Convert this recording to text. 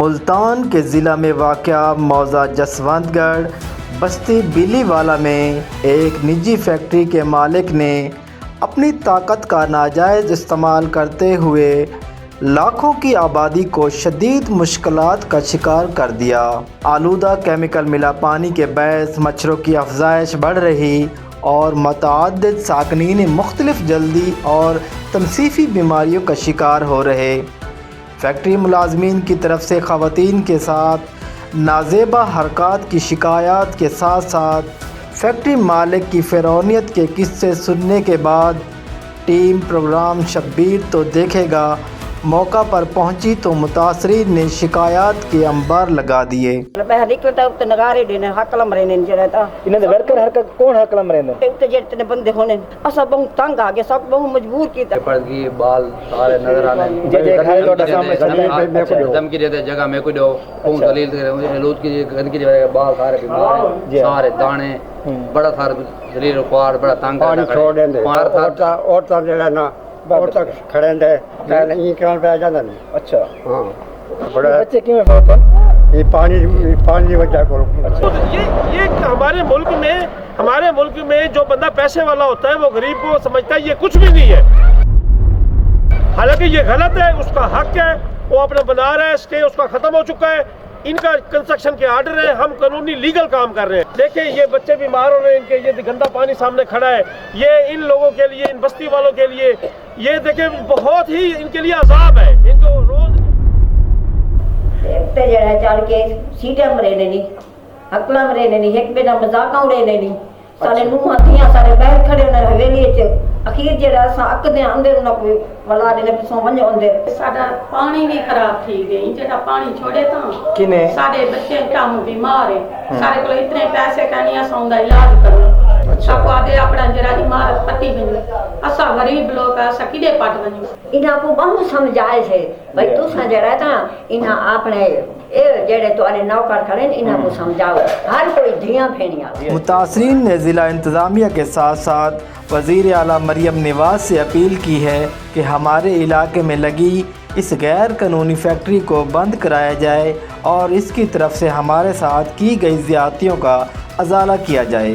मुल्तान के ज़िला में वाक़या मौज़ा जसवंतगढ़ बस्ती बिलीवाला में एक निजी फैक्ट्री के मालिक ने अपनी ताकत का नाजायज़ इस्तेमाल करते हुए लाखों की आबादी को शदीद मुश्किलात का शिकार कर दिया। आलूदा केमिकल मिला पानी के बैस मच्छरों की अफजाइश बढ़ रही और मतअद्दिद साकिनीन मुख्तलिफ जल्दी और तमसीफी बीमारियों का शिकार हो रहे। फैक्ट्री मुलाजमीन की तरफ से ख़वातीन के साथ नाजेबा हरकत की शिकायत के साथ साथ फैक्ट्री मालिक की फ़िरौनियत के किस्से सुनने के बाद टीम प्रोग्राम शब्बीर तो देखेगा मौका पर पहुंची तो मुतासरीन ने शिकायत के अंबार लगा दिए। वर्कर हरकत कौन हकलम रहंदे बंदे होने असा बहुत तंग आ गए सब बहुत मजबूर की पड़गी बाल सारे नजर आने जे खाए तो सामने धमकी देते जगह में को दो कौन दलील करे लूट की गंदगी की वजह बाल सारे बीमार सारे दाने बड़ा सारा दलील पार बड़ा तंग पानी छोड़ देंदे और तब जेड़ा ना और तक खड़े दे नहीं कौन पे आ जांदा नहीं। अच्छा हां बड़ा बच्चे क्यों होता ये पानी की वजह को। तो ये हमारे मुल्क में जो बंदा पैसे वाला होता है वो गरीब को समझता है ये कुछ भी नहीं है, हालांकि ये गलत है, उसका हक है, वो अपना बना रहा है, स्टे उसका खत्म हो चुका है, इनका कंस्ट्रक्शन के आर्डर है, हम कानूनी लीगल काम कर रहे हैं। देखिए ये बच्चे बीमार हो रहे हैं, इनके ये गंदा पानी सामने खड़ा है, ये इन लोगों के लिए, इन बस्ती वालों के लिए ये देखिए बहुत ही इनके लिए अजाब है। इनको रोज चल के सीटें मरेने नहीं हकला मरेने नहीं एक बेटा मजाक उड़ेने नहीं सारे नूह थियां सारे बैठ खड़े उन्हें हवेली च अखीर जेड़ा असां अकदे अंदर उन्हें कोई वला ने पिछों वञो अंदर साडा पानी भी खराब थी गई जेड़ा पानी छोड़े ता किने सारे बच्चे टाम बीमार है सारे को इतने पैसे कहनी असां उनका इलाज करो। अच्छा को आदे अपना जेड़ा इमारत पट्टी बनी असां गरीब लोग असां किदे पट बनी इना को बहुत समझाए थे भाई तू जेड़ा ता इना अपने ए जेड़े तुम्हारे नौकर खड़े इना को समझाओ हर कोई धियां फेनिया। मुतासरीन ने ज़िला इंतज़ामिया के साथ साथ वज़ीर आला मरियम नवाज़ से अपील की है कि हमारे इलाके में लगी इस गैर कानूनी फैक्ट्री को बंद कराया जाए और इसकी तरफ से हमारे साथ की गई ज़्यादतियों का अज़ाला किया जाए।